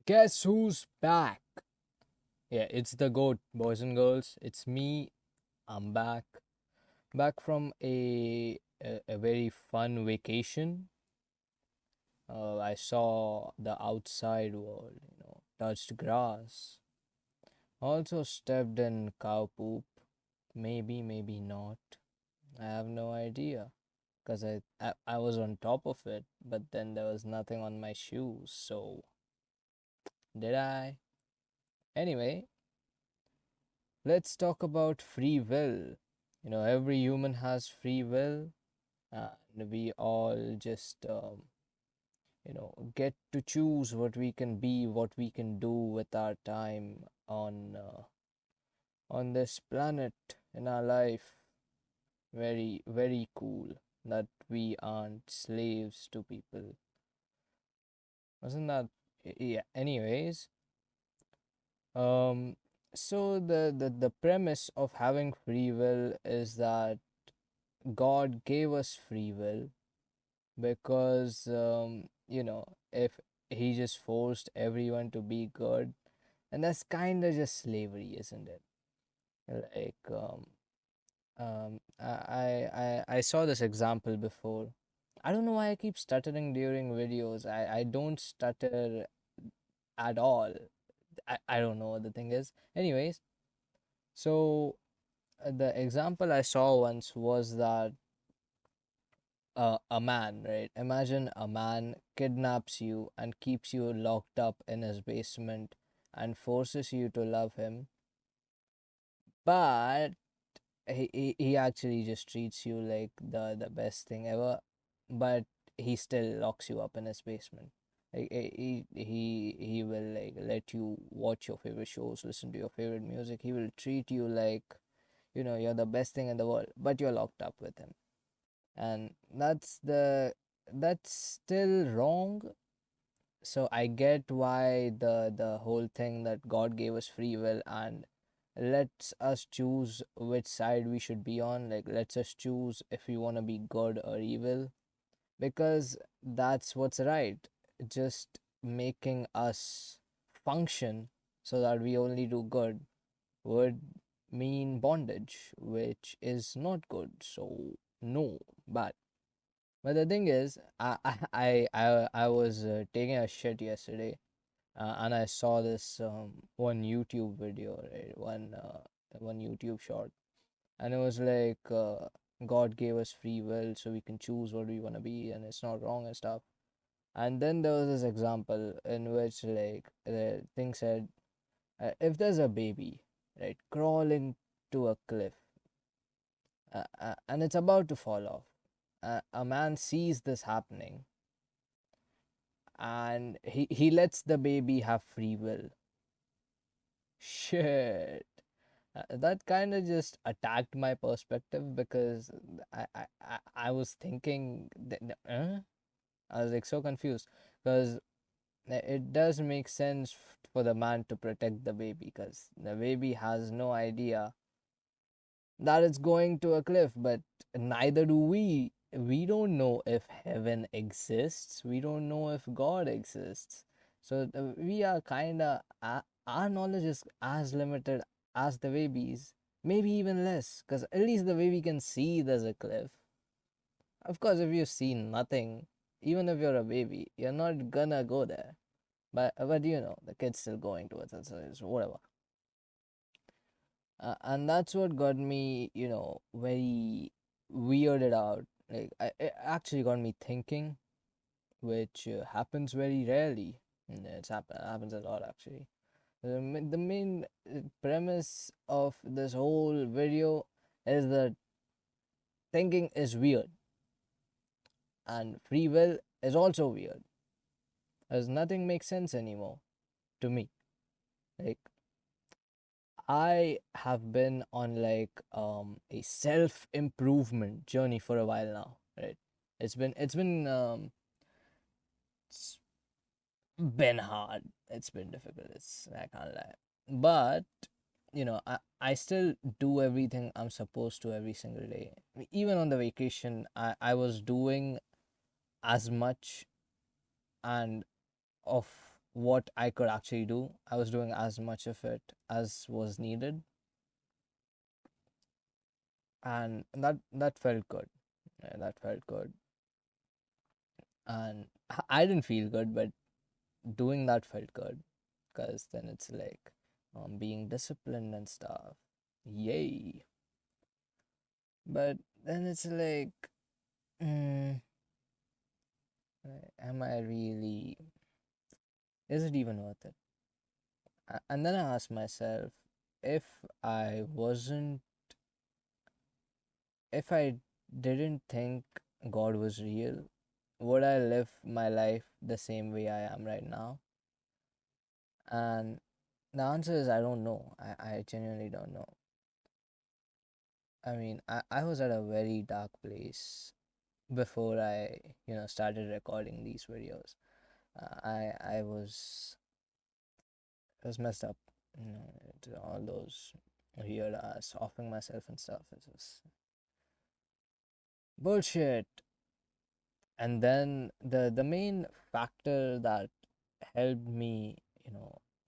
Guess who's back? Yeah, it's the GOAT, boys and girls. It's me. I'm back. Back from a very fun vacation. I saw the outside world, touched grass. Also stepped in cow poop. Maybe, maybe not. I have no idea. Because I was on top of it, but then there was nothing on my shoes. So, did I? Anyway, let's talk about free will. Every human has free will, and we all just, get to choose what we can be, what we can do with our time on this planet in our life. Very, very cool that we aren't slaves to people. Wasn't that? Yeah. Anyways, um, so the premise of having free will is that God gave us free will because, if He just forced everyone to be good, and that's kind of just slavery, isn't it? Like, I saw this example before. I don't know why I keep stuttering during videos. I don't stutter at all. I don't know what the thing is. Anyways, so the example I saw once was that a man, right? Imagine a man kidnaps you and keeps you locked up in his basement and forces you to love him, but he actually just treats you like the best thing ever, but he still locks you up in his basement. Like he will like let you watch your favorite shows, listen to your favorite music. He will treat you like you're the best thing in the world, but you're locked up with him. And that's still wrong. So I get why the whole thing that God gave us free will and lets us choose which side we should be on, like lets us choose if we want to be good or evil, because that's what's right. Just making us function so that we only do good would mean bondage, which is not good. So no. But the thing is, I was taking a shit yesterday, and I saw this one YouTube video, right? One YouTube short, and it was like God gave us free will, so we can choose what we want to be, and it's not wrong and stuff. And then there was this example in which like the thing said, if there's a baby, right, crawling to a cliff, and it's about to fall off, a man sees this happening and he lets the baby have free will. Shit. That kind of just attacked my perspective because I was thinking that, I was like so confused because it does make sense for the man to protect the baby because the baby has no idea that it's going to a cliff, but neither do we. We don't know if heaven exists, we don't know if God exists. So we are kind of, our knowledge is as limited as the baby's, maybe even less, because at least the baby can see there's a cliff. Of course, if you see nothing, even if you're a baby, you're not gonna go there. But the kid's still going towards it, so it's whatever. And that's what got me, very weirded out. Like, it actually got me thinking, which happens very rarely. Happens a lot actually. The main premise of this whole video is that thinking is weird, and free will is also weird, as nothing makes sense anymore to me. Like, I have been on like a self improvement journey for a while now, right? It's been hard. It's been difficult. I can't lie. But I still do everything I'm supposed to every single day. Even on the vacation, I was doing as much and of what I could actually do. I was doing as much of it as was needed, and that felt good. Yeah, that felt good, and I didn't feel good, but doing that felt good because then it's like being disciplined and stuff. Yay! But then it's like, mm, am I really? Is it even worth it? And then I ask myself, if I wasn't, if I didn't think God was real, would I live my life the same way I am right now? And the answer is I don't know. I genuinely don't know. I mean, I was at a very dark place before I started recording these videos. I was messed up. All those weird ass offing myself and stuff. It was bullshit. And then the main factor that helped me,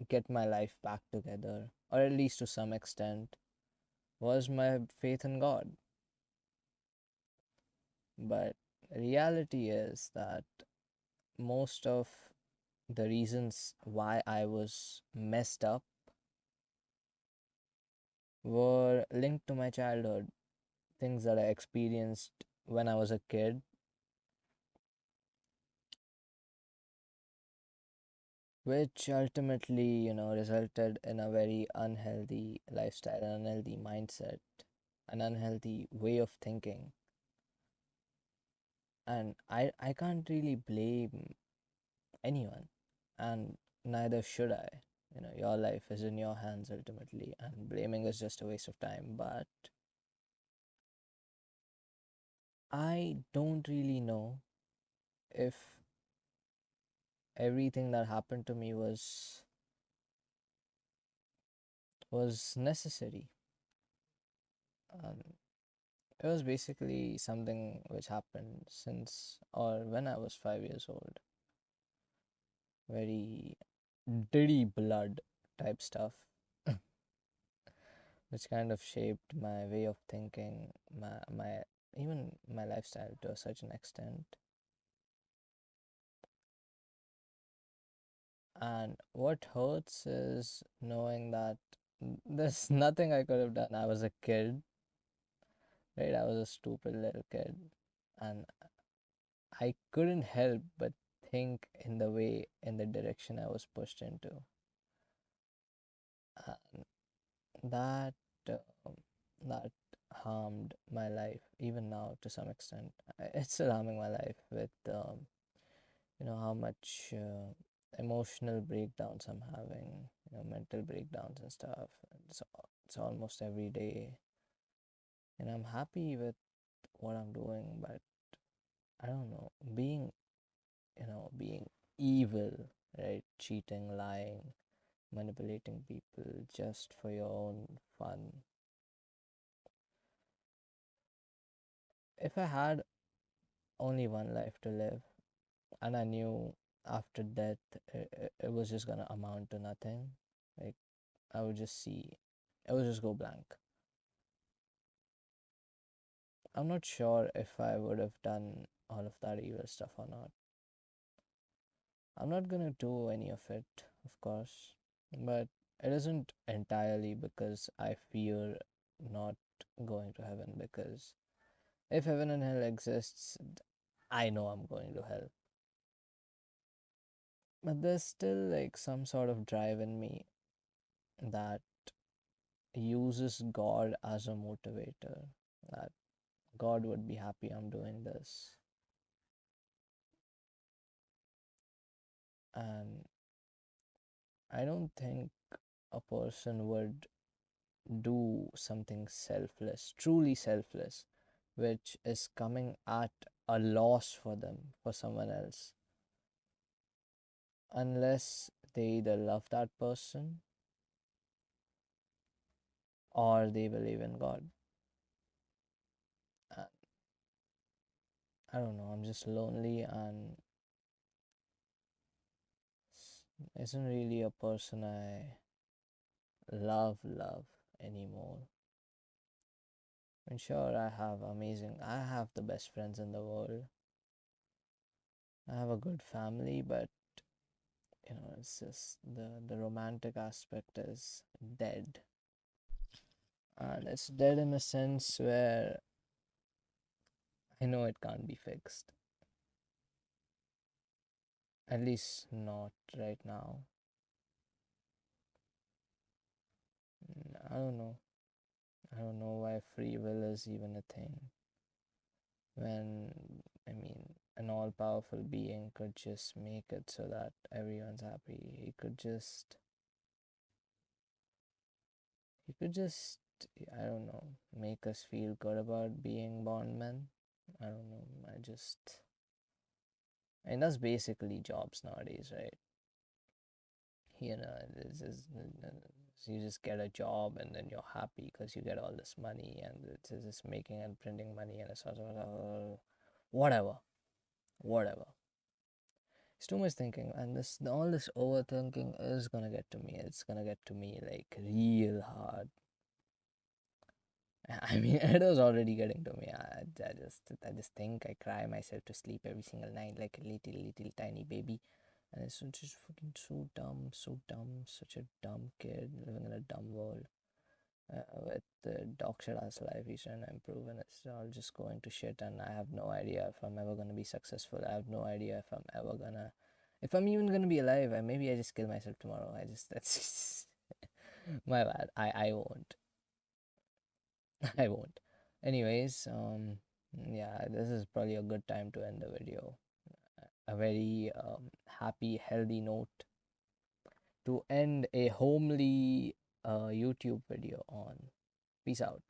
get my life back together, or at least to some extent, was my faith in God. But reality is that most of the reasons why I was messed up were linked to my childhood, things that I experienced when I was a kid, which ultimately, resulted in a very unhealthy lifestyle, an unhealthy mindset, an unhealthy way of thinking. And I can't really blame anyone, and neither should I. Your life is in your hands ultimately, and blaming is just a waste of time. But I don't really know if everything that happened to me was necessary. Um, it was basically something which happened since or when I was 5 years old. Very dirty blood type stuff, which kind of shaped my way of thinking, my even my lifestyle to a certain extent. And what hurts is knowing that there's nothing I could have done. I was a kid, right? I was a stupid little kid, and I couldn't help but think in the direction I was pushed into. And that um, that harmed my life even now to some extent. It's still harming my life with how much emotional breakdowns I'm having, mental breakdowns and stuff. It's almost every day, and I'm happy with what I'm doing, but I don't know, being evil, right? Cheating, lying, manipulating people just for your own fun. If I had only one life to live, and I knew after death it was just gonna amount to nothing, like I would just see, I would just go blank. I'm not sure if I would have done all of that evil stuff or not. I'm not gonna do any of it, of course, but it isn't entirely because I fear not going to heaven, because if heaven and hell exists, I know I'm going to hell. But there's still like some sort of drive in me that uses God as a motivator, that God would be happy I'm doing this. And I don't think a person would do something selfless, truly selfless, which is coming at a loss for them, for someone else, unless they either love that person or they believe in God. Uh, I don't know, I'm just lonely, and isn't really a person I love anymore. And sure, I have the best friends in the world. I have a good family, but it's just the romantic aspect is dead. And it's dead in a sense where I know it can't be fixed. At least not right now. I don't know. I don't know why free will is even a thing. When, I mean, an all powerful being could just make it so that everyone's happy. He could just, I don't know, make us feel good about being born men. I don't know. And that's basically jobs nowadays, right? This is so you just get a job and then you're happy because you get all this money and it's just making and printing money and it's sort of whatever, whatever. It's too much thinking, and this all this overthinking is gonna get to me. It's gonna get to me like real hard. I mean, it was already getting to me. I just think I cry myself to sleep every single night like a little tiny baby, and it's just fucking so dumb, such a dumb kid living in a dumb world. With the dog shit ass life he's trying to improve, and it's all just going to shit. And I have no idea if I'm ever gonna be successful. I have no idea if I'm even gonna be alive. Maybe I just kill myself tomorrow. That's my bad. I won't. I won't. Anyways, yeah, this is probably a good time to end the video. A very happy, healthy note to end a homely YouTube video on. Peace out.